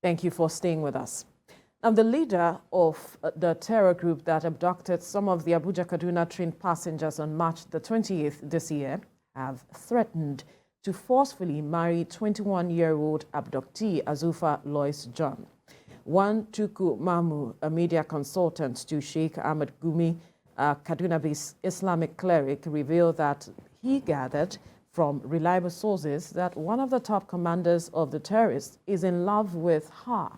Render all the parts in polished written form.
Thank you for staying with us. Now, the leader of the terror group that abducted some of the Abuja Kaduna train passengers on March the 28th this year have threatened to forcefully marry 21-year-old abductee Azufa Lois John. One Tuku Mamu, a media consultant to Sheikh Ahmed Gumi, a Kaduna-based Islamic cleric, revealed that he gathered from reliable sources that one of the top commanders of the terrorists is in love with her.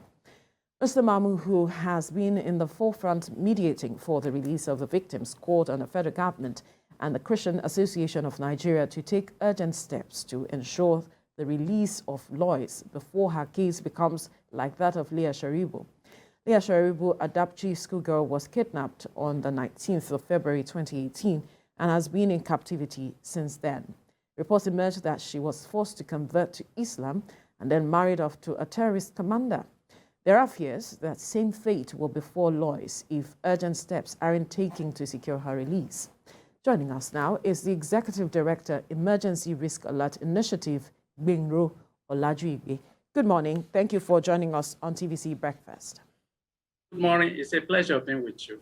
Mr. Mamu, who has been in the forefront mediating for the release of the victims, called on the federal government and the Christian Association of Nigeria to take urgent steps to ensure the release of Lois before her case becomes like that of Leah Sharibu. Leah Sharibu, a Abductee schoolgirl, was kidnapped on the 19th of February 2018 and has been in captivity since then. Reports emerged that she was forced to convert to Islam and then married off to a terrorist commander. There are fears that same fate will befall Lois if urgent steps aren't taken to secure her release. Joining us now is the Executive Director, Emergency Risk Alert Initiative, Gbenro Olayigbe. Good morning. Thank you for joining us on TVC Breakfast. Good morning. It's a pleasure being with you.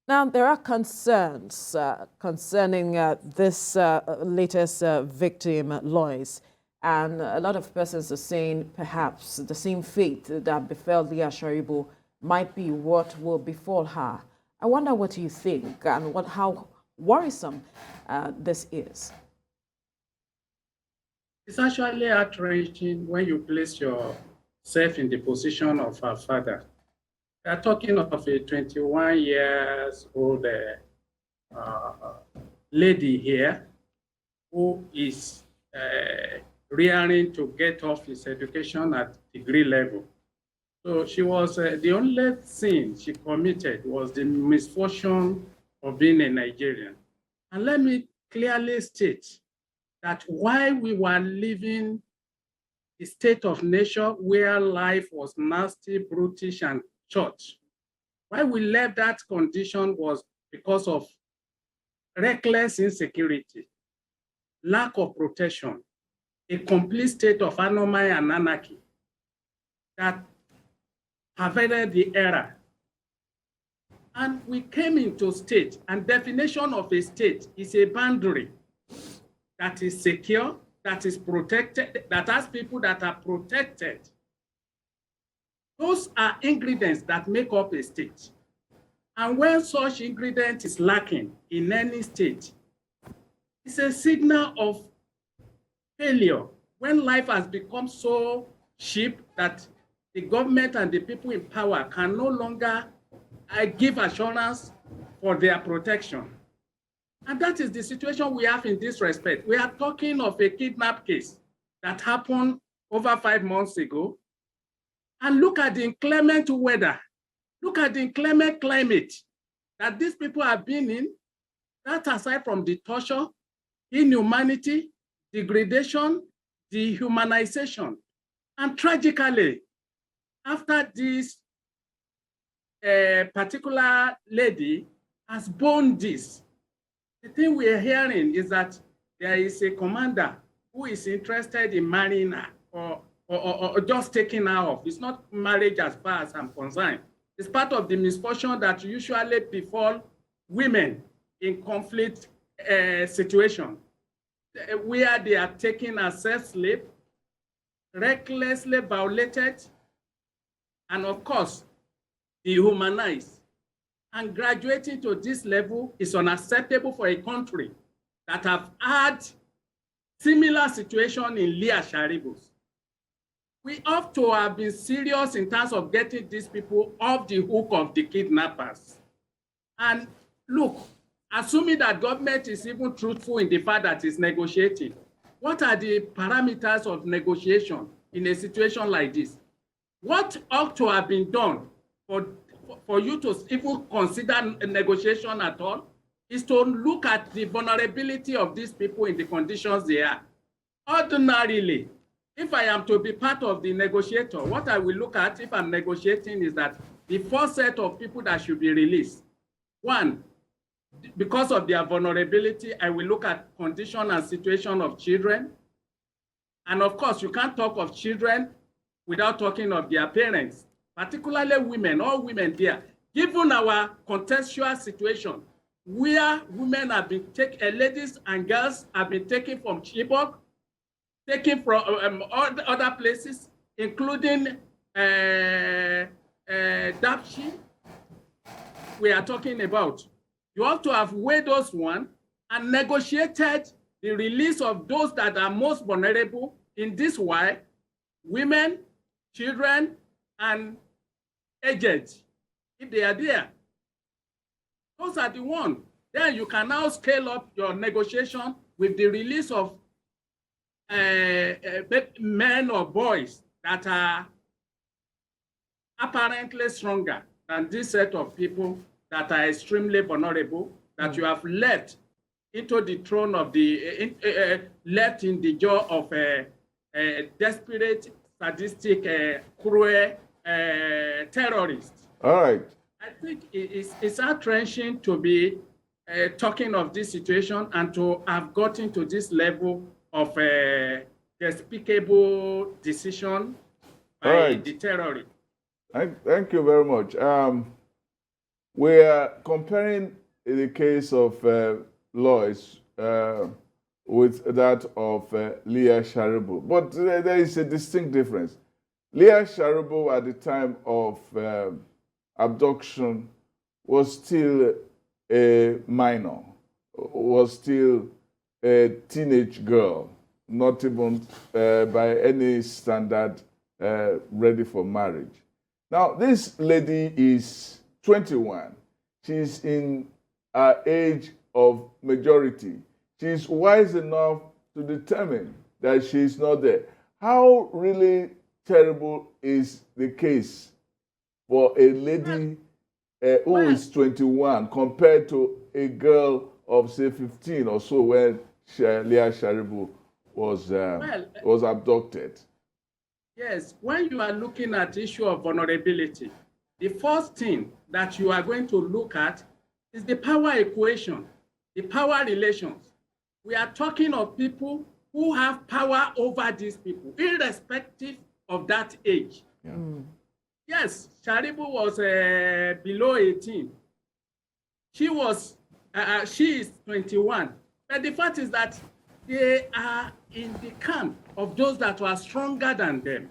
Now, there are concerns concerning this latest victim, Lois. And a lot of persons are saying perhaps the same fate that befell Leah Sharibu might be what will befall her. I wonder what you think and how worrisome this is. It's actually heart-wrenching when you place yourself in the position of her father. We are talking of a 21-year-old lady here who is rearing to get off his education at degree level. So she was, the only sin she committed was the misfortune of being a Nigerian. And let me clearly state that while we were living a state of nature where life was nasty, brutish, and short, why we left that condition was because of reckless insecurity, lack of protection, a complete state of anomaly and anarchy that pervaded the era. And we came into state, and definition of a state is a boundary that is secure, that is protected, that has people that are protected. Those are ingredients that make up a state. And when such ingredient is lacking in any state, it's a signal of failure. When life has become so cheap that the government and the people in power can no longer give assurance for their protection. And that is the situation we have in this respect. We are talking of a kidnap case that happened over 5 months ago. And look at the inclement weather. Look at the inclement climate that these people have been in. That aside from the torture, inhumanity, degradation, dehumanization. And tragically, after this particular lady has borne this, the thing we are hearing is that there is a commander who is interested in marrying her or just taking her off. It's not marriage as far as I'm concerned. It's part of the misfortune that usually befall women in conflict situation, where they are taken as self-slave, recklessly violated, and of course, dehumanized. And graduating to this level is unacceptable for a country that have had similar situation in Leah Sharibu's. We ought to have been serious in terms of getting these people off the hook of the kidnappers. And look, assuming that government is even truthful in the fact that it's negotiating, what are the parameters of negotiation in a situation like this? What ought to have been done for you to even consider a negotiation at all is to look at the vulnerability of these people in the conditions they are. Ordinarily, if I am to be part of the negotiator, what I will look at if I'm negotiating is that the first set of people that should be released. One, because of their vulnerability, I will look at condition and situation of children. And of course, you can't talk of children without talking of their parents, particularly women, all women there. Given our contextual situation, where women have been taken, ladies and girls have been taken from Chibok, taken from other places, including Abductee, we are talking about. You have to have weighed those one and negotiated the release of those that are most vulnerable in this way, women, children, and aged, if they are there. Those are the ones. Then you can now scale up your negotiation with the release of men or boys that are apparently stronger than this set of people that are extremely vulnerable, that you have left into the throne of the, left in the jaw of a desperate, sadistic, cruel terrorist. All right. I think it's heart-wrenching to be talking of this situation and to have gotten to this level of despicable decision by the terrorist. Thank you very much. We are comparing the case of Lois with that of Leah Sharibu, but there is a distinct difference. Leah Sharibu at the time of abduction was still a minor, was still a teenage girl, not even by any standard ready for marriage. Now, this lady is 21. She's in her age of majority. She's wise enough to determine that she's not there. How really terrible is the case for a lady who is 21 compared to a girl of, say, 15 or so when Leah Sharibu was abducted? Yes, when you are looking at the issue of vulnerability, the first thing that you are going to look at is the power equation, the power relations. We are talking of people who have power over these people, irrespective of that age. Yeah. Yes, Sharibu was below 18. She is 21. But the fact is that they are in the camp of those that were stronger than them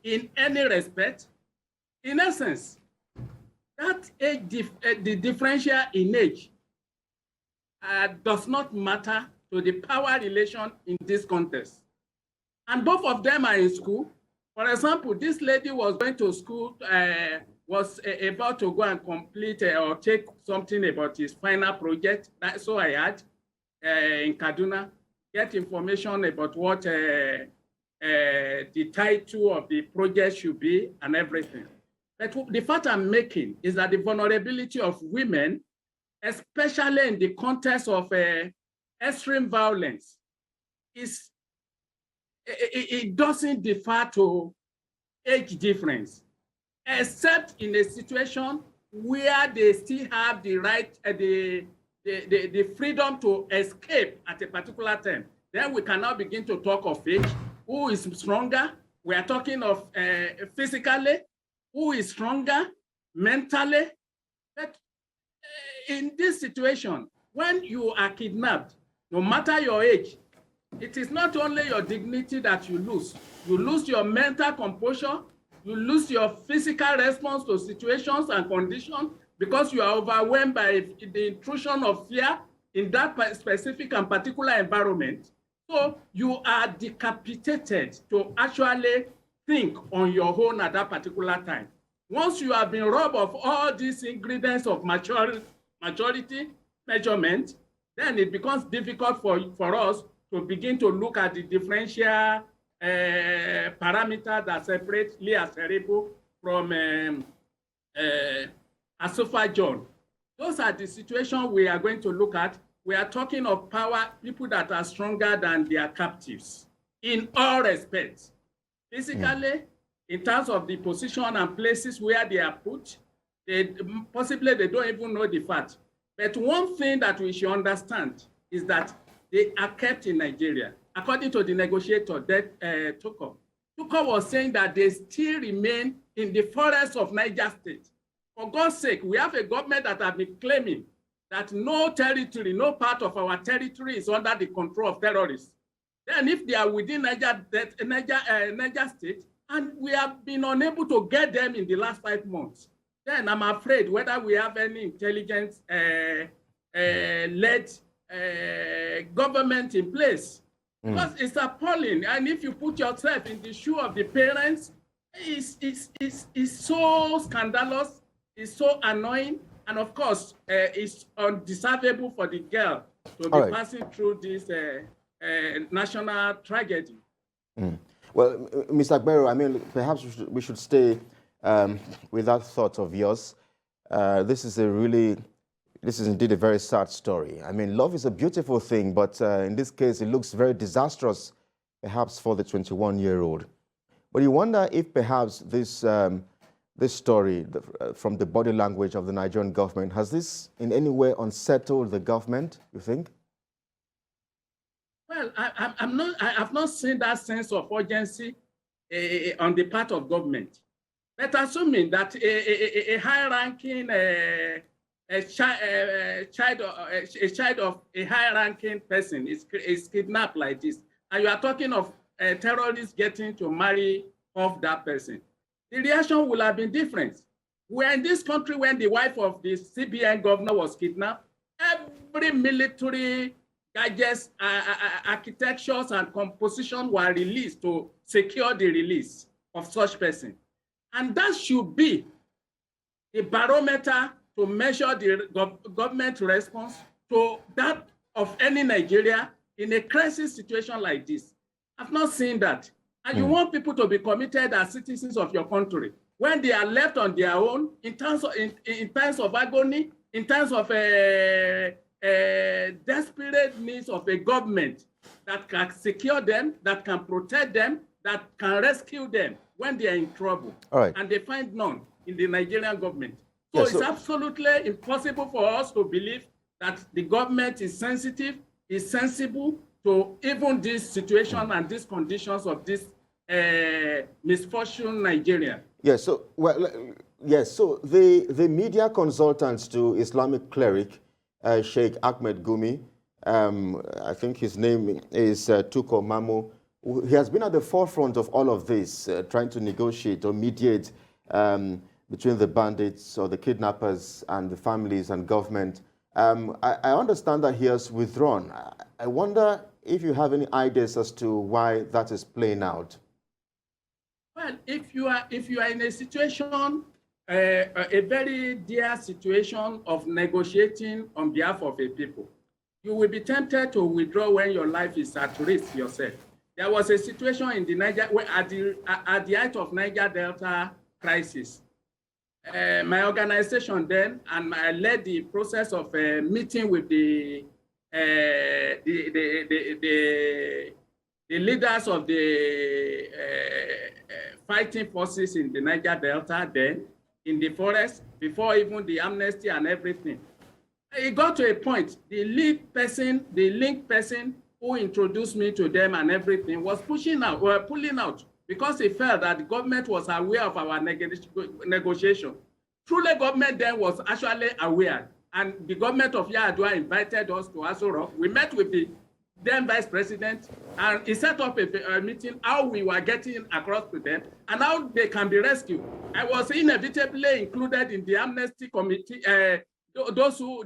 in any respect. In essence, that age, the differential in age does not matter to the power relation in this context. And both of them are in school. For example, this lady was going to school, was about to go and complete or take something about his final project. So I had in Kaduna, get information about what the title of the project should be and everything. But the fact I'm making is that the vulnerability of women, especially in the context of extreme violence, it doesn't differ to age difference, except in a situation where they still have the right, the freedom to escape at a particular time. Then we can now begin to talk of age, who is stronger. We are talking of physically, who is stronger, mentally. But in this situation, when you are kidnapped, no matter your age, it is not only your dignity that you lose your mental composure, you lose your physical response to situations and conditions because you are overwhelmed by the intrusion of fear in that specific and particular environment. So you are decapitated to actually think on your own at that particular time. Once you have been robbed of all these ingredients of maturity measurement, then it becomes difficult for us to begin to look at the differential parameter that separates Leah Sharibu from Asofa John. Those are the situations we are going to look at. We are talking of power, people that are stronger than their captives in all respects. Physically, in terms of the position and places where they are put, possibly they don't even know the fact. But one thing that we should understand is that they are kept in Nigeria. According to the negotiator that took up, Tuko was saying that they still remain in the forests of Niger State. For God's sake, we have a government that have been claiming that no territory, no part of our territory is under the control of terrorists. Then if they are within Niger State, and we have been unable to get them in the last 5 months, then I'm afraid whether we have any intelligence-led government in place. Because it's appalling. And if you put yourself in the shoe of the parents, it's so scandalous, it's so annoying, and of course, it's undeservable for the girl to be passing through this national tragedy. Well, Mr. Gbenro, I mean, perhaps we should stay with that thought of yours. This is indeed a very sad story. I mean, love is a beautiful thing, but in this case, it looks very disastrous, perhaps for the 21-year-old. But you wonder if perhaps this story, from the body language of the Nigerian government, has this in any way unsettled the government, you think? Well, I have not seen that sense of urgency on the part of government. But assuming that a high-ranking child of a high-ranking person is kidnapped like this, and you are talking of terrorists getting to marry off that person, the reaction will have been different. We're in this country when the wife of the CBN governor was kidnapped, every military gadgets, architectures, and composition were released to secure the release of such person. And that should be a barometer to measure the government response to that of any Nigeria in a crisis situation like this. I've not seen that. And you want people to be committed as citizens of your country when they are left on their own in times of agony, in terms of desperate needs of a government that can secure them, that can protect them, that can rescue them when they are in trouble. And they find none in the Nigerian government. So it's absolutely impossible for us to believe that the government is sensitive, is sensible to even this situation and these conditions of this misfortune Nigeria. Yes, so the media consultants to Islamic cleric Sheikh Ahmed Gumi, I think his name is Tuko Mamu. He has been at the forefront of all of this, trying to negotiate or mediate between the bandits or the kidnappers and the families and government. I understand that he has withdrawn. I wonder if you have any ideas as to why that is playing out. Well, if you are in a situation, a very dear situation of negotiating on behalf of a people, you will be tempted to withdraw when your life is at risk yourself. There was a situation in the Niger, where at the height of Niger Delta crisis, my organization then, and I led the process of meeting with the leaders of the fighting forces in the Niger Delta then, in the forest, before even the amnesty and everything. It got to a point, the link person who introduced me to them and everything was pulling out because he felt that the government was aware of our negotiation. Truly, government then was actually aware, and the government of Yar'Adua invited us to Aso Rock. We met with the then vice president, and he set up a meeting how we were getting across to them and how they can be rescued. I was inevitably included in the amnesty committee, those who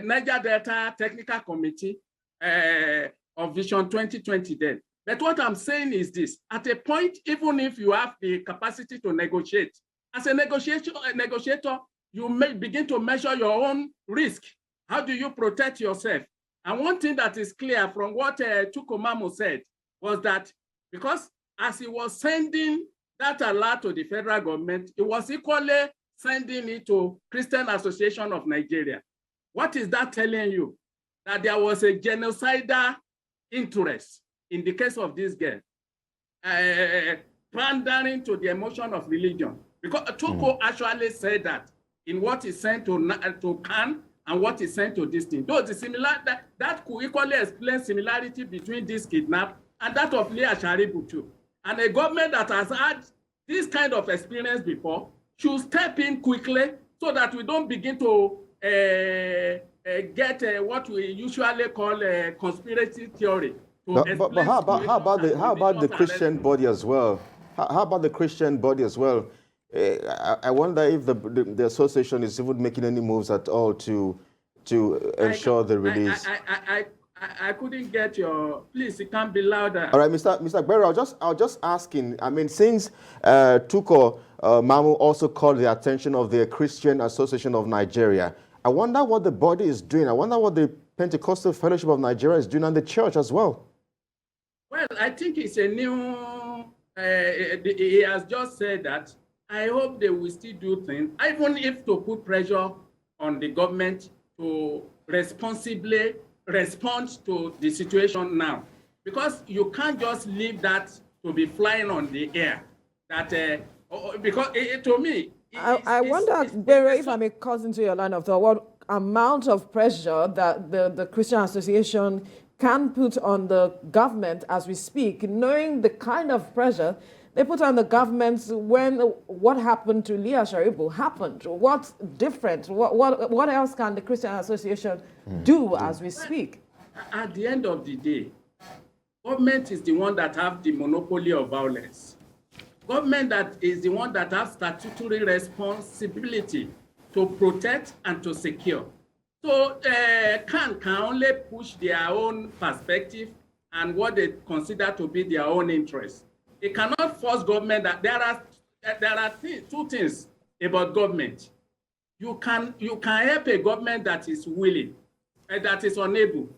Niger Delta Technical Committee of Vision 2020 then. But what I'm saying is this: at a point, even if you have the capacity to negotiate, as a negotiator, you may begin to measure your own risk. How do you protect yourself? And one thing that is clear from what Tukomamo said was that because as he was sending that alert to the federal government, he was equally sending it to Christian Association of Nigeria. What is that telling you? That there was a genocidal interest in the case of this girl, pandering to the emotion of religion. Because Tuko actually said that in what he sent to Khan and what he sent to this thing. Though the that could equally explain similarity between this kidnap and that of Leah Sharibu too. And a government that has had this kind of experience before should step in quickly so that we don't begin to get what we usually call a conspiracy theory. But how about the Christian body as well? How about the Christian body as well? I wonder if the association is even making any moves at all to ensure the release. I couldn't get your. Please, it can't be louder. All right, Mr. Gbenro, I was just asking. I mean, since Tuko Mamu also called the attention of the Christian Association of Nigeria, I wonder what the body is doing. I wonder what the Pentecostal Fellowship of Nigeria is doing, and the church as well. Well, I think it's a new. He has just said that. I hope they will still do things, even if to put pressure on the government to responsibly respond to the situation now, because you can't just leave that to be flying on the air. That because to me, I wonder, Gbenro, if I may cut into your line of thought, what amount of pressure that the Christian Association can put on the government as we speak, knowing the kind of pressure they put on the government when what happened to Leah Sharibu happened. What's different? What else can the Christian Association do as we speak? At the end of the day, government is the one that have the monopoly of violence. Government that is the one that has statutory responsibility to protect and to secure. So can only push their own perspective and what they consider to be their own interests. It cannot force government. That there are two things about government. You can help a government that is willing, that is unable,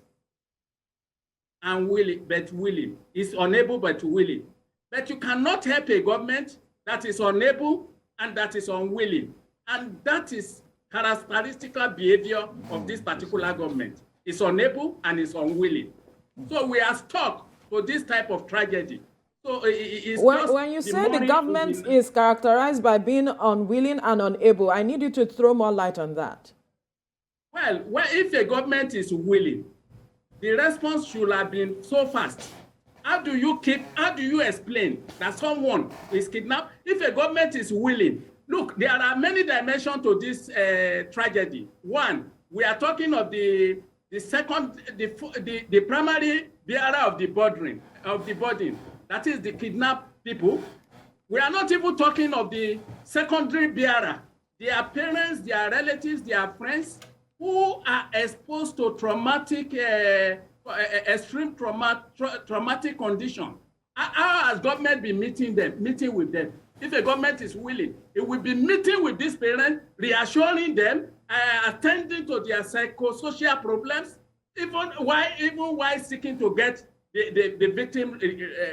and willing but willing. Is unable but willing. But you cannot help a government that is unable and that is unwilling. And that is characteristical behavior of this particular government. It's unable and it's unwilling. So we are stuck to this type of tragedy. So when you say the government is characterized by being unwilling and unable, I need you to throw more light on that. Well, if a government is willing, the response should have been so fast. How do you explain that someone is kidnapped? If a government is willing, look, there are many dimensions to this tragedy. One, we are talking of the primary bearer of the burden, that is the kidnapped people. We are not even talking of the secondary bearer, their parents, their relatives, their friends, who are exposed to traumatic, extreme traumatic condition. How has government been meeting with them? If a government is willing, it will be meeting with these parents, reassuring them, attending to their psychosocial problems, even while seeking to get the victim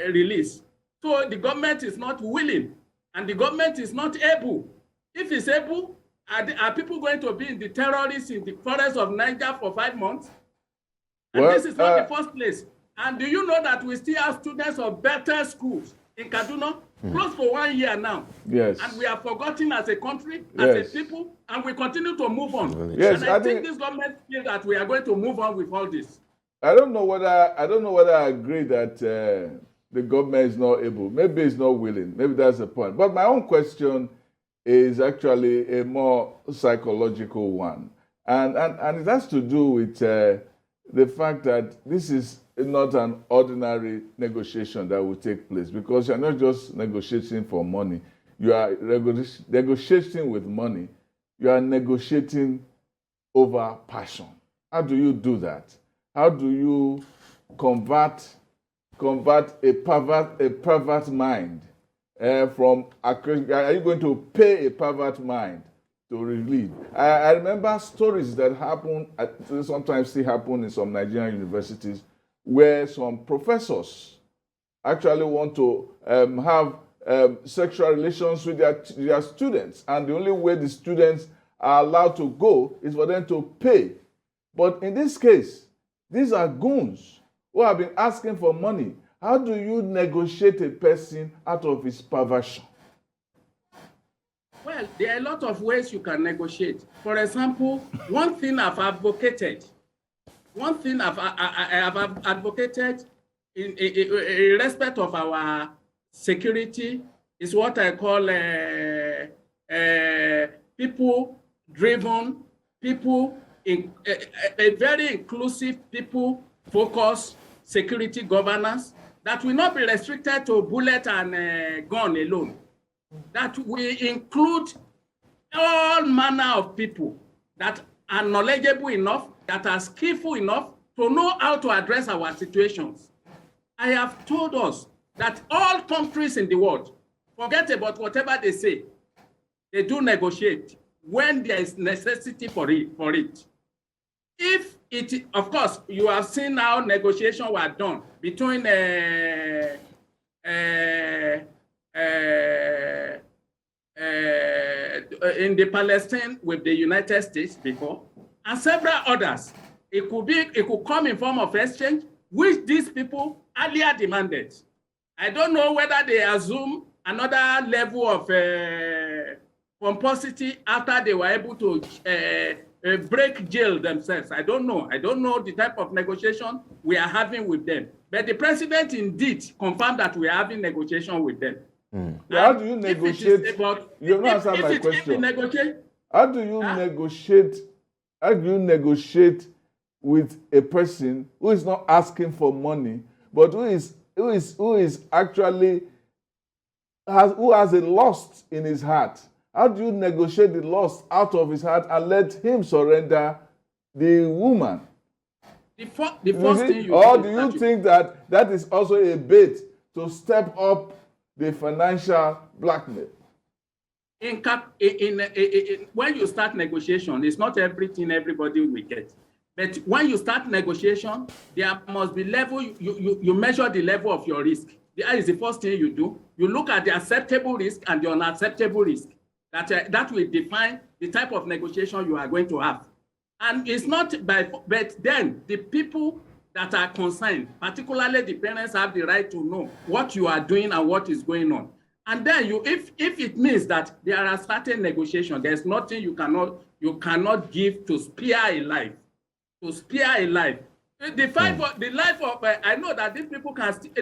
release. So the government is not willing, and the government is not able. If it's able, are people going to be in the terrorists in the forest of Niger for 5 months? And this is not the first place. And do you know that we still have students of better schools in Kaduna, close for 1 year now? Yes. And we are forgotten as a country, as a people, and we continue to move on. Yes, and I think this government feels that we are going to move on with all this. I don't know whether I agree that the government is not able. Maybe it's not willing. Maybe that's the point. But my own question is actually a more psychological one, and it has to do with the fact that this is not an ordinary negotiation that will take place, because you're not just negotiating for money. You are negotiating with money. You are negotiating over passion. How do you do that? How do you convert a pervert mind from? Are you going to pay a pervert mind to relieve? I remember stories that happen, sometimes still happen in some Nigerian universities, where some professors actually want to have sexual relations with their students, and the only way the students are allowed to go is for them to pay. But in this case, these are goons who have been asking for money. How do you negotiate a person out of his perversion? Well, there are a lot of ways you can negotiate. For example, one thing I have advocated in respect of our security, is what I call people-driven, a very inclusive, people-focused security governance that will not be restricted to bullet and gun alone. That will include all manner of people that are knowledgeable enough, that are skillful enough to know how to address our situations. I have told us that all countries in the world, forget about whatever they say, they do negotiate when there is necessity for it. If it, of course, you have seen how negotiations were done between in the Palestine with the United States before, and several others. It could come in form of exchange, which these people earlier demanded. I don't know whether they assume another level of pomposity after they were able to break jail themselves. I don't know. I don't know the type of negotiation we are having with them. But the president indeed confirmed that we are having negotiation with them. How do you negotiate? You have not answered my question. How do you negotiate? How do you negotiate with a person who is not asking for money, but who is actually who has a lust in his heart? How do you negotiate the lust out of his heart and let him surrender the woman? The first thing you or do you think that that is also a bait to step up the financial blackmail? When you start negotiation, it's not everything everybody will get. But when you start negotiation, there must be level, you measure the level of your risk. That is the first thing you do. You look at the acceptable risk and the unacceptable risk. That will define the type of negotiation you are going to have. And it's not by, but then the people that are concerned, particularly the parents, have the right to know what you are doing and what is going on. And then if it means that there are certain negotiations, there's nothing you cannot give to spare a life. To spare a life. The life of, I know that these people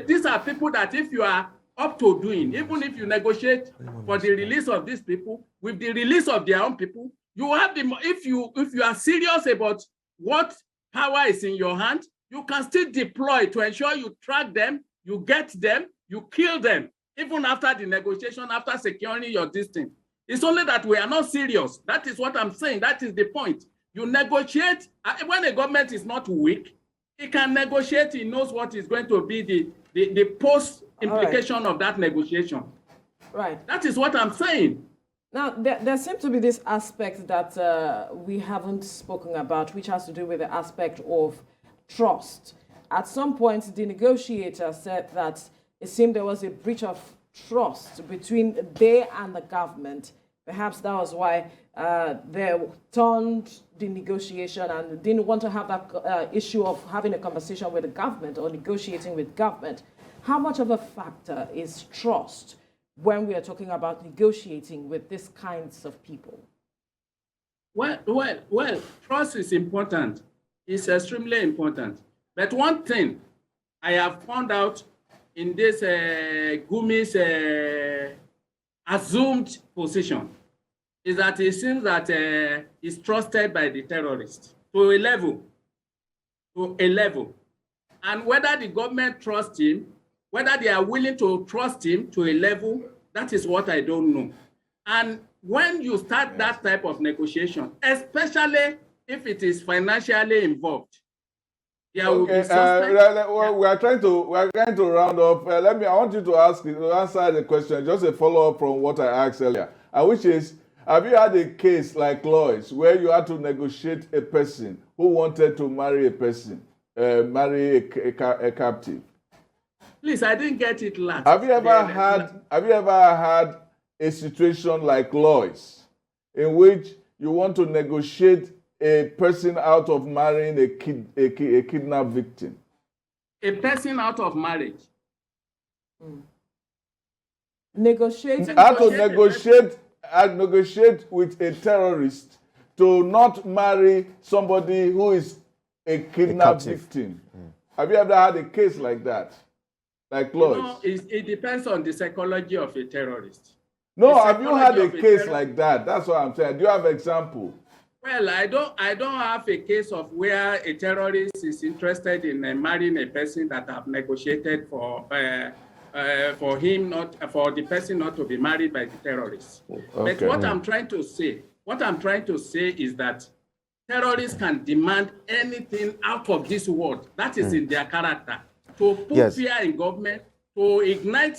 these are people that if you are up to doing, even if you negotiate for the release of these people, with the release of their own people, you have the, if you are serious about what power is in your hand, you can still deploy to ensure you track them, you get them, you kill them, even after the negotiation, after securing your distance. It's only that we are not serious. That is what I'm saying. That is the point. You negotiate, when a government is not weak, it can negotiate, it knows what is going to be the post implication of that negotiation. Right. That is what I'm saying. Now, there seems to be this aspect that we haven't spoken about, which has to do with the aspect of trust. At some point, the negotiator said that it seemed there was a breach of trust between they and the government. Perhaps that was why they turned the negotiation and didn't want to have that issue of having a conversation with the government or negotiating with government. How much of a factor is trust when we are talking about negotiating with these kinds of people? Well, trust is important. It's extremely important. But one thing I have found out in this Gumi's assumed position is that it seems that he's trusted by the terrorists to a level. And whether the government trusts him, whether they are willing to trust him to a level, that is what I don't know. And when you start that type of negotiation, especially if it is financially involved, there will be we are trying to round up. I want you to answer the question, just a follow-up from what I asked earlier, which is, have you had a case like Lois where you had to negotiate a person who wanted to marry a person, marry a captive? Please, I didn't get it last. Have you ever had a situation like Lois in which you want to negotiate a person out of marrying a kidnapped victim? A person out of marriage. Negotiating. How to negotiate with a terrorist to not marry somebody who is a kidnapped victim. Have you ever had a case like that? Like Lloyd? No, it depends on the psychology of a terrorist. No, The have you had a psychology of case like that? That's what I'm saying. Do you have an example? Well, I don't have a case of where a terrorist is interested in marrying a person that have negotiated for the person not to be married by the terrorists. Okay. But what I'm trying to say is that terrorists can demand anything out of this world. That is in their character. To put fear in government, to ignite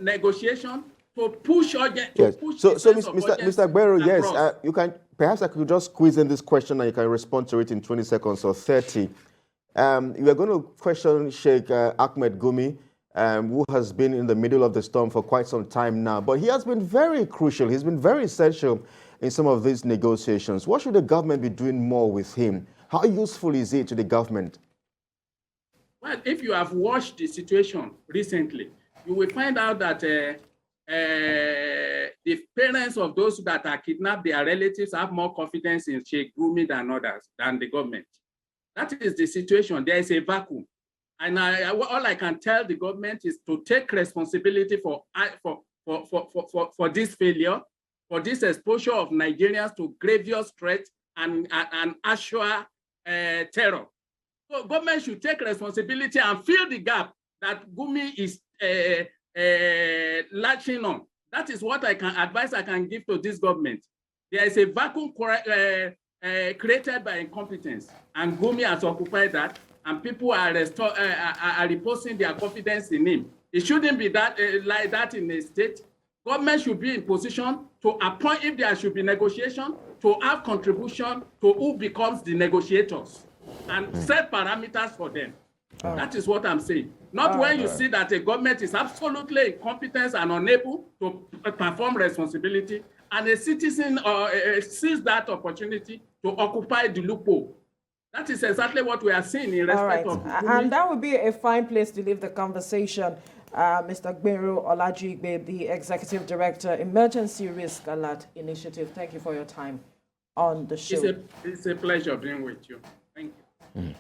negotiation, to push urgent. Yes. So Mr. Gbenro, yes, across. you can. Perhaps I could just squeeze in this question and you can respond to it in 20 seconds or 30. You are going to question Sheikh Ahmed Gumi, who has been in the middle of the storm for quite some time now. But he has been very crucial. He's been very essential in some of these negotiations. What should the government be doing more with him? How useful is he to the government? Well, if you have watched the situation recently, you will find out that the parents of those that are kidnapped, their relatives, have more confidence in Sheikh Gumi than others, than the government. That is the situation. There is a vacuum. And all I can tell the government is to take responsibility for this failure, for this exposure of Nigerians to grievous threats and actual terror. So government should take responsibility and fill the gap that Gumi is latching on. That is what I can give to this government. There is a vacuum created by incompetence, and Gumi has occupied that, and people are reposing their confidence in him. It shouldn't be that like that in a state. Government should be in position to appoint, if there should be negotiation, to have contribution to who becomes the negotiators and set parameters for them. That is what I'm saying. Not when you see that a government is absolutely incompetent and unable to perform responsibility, and a citizen sees that opportunity to occupy the loophole. That is exactly what we are seeing in respect of. And that would be a fine place to leave the conversation. Mr. Gbenro Olayigbe, the Executive Director, Emergency Risk Alert Initiative. Thank you for your time on the show. It's a pleasure being with you. Thank you.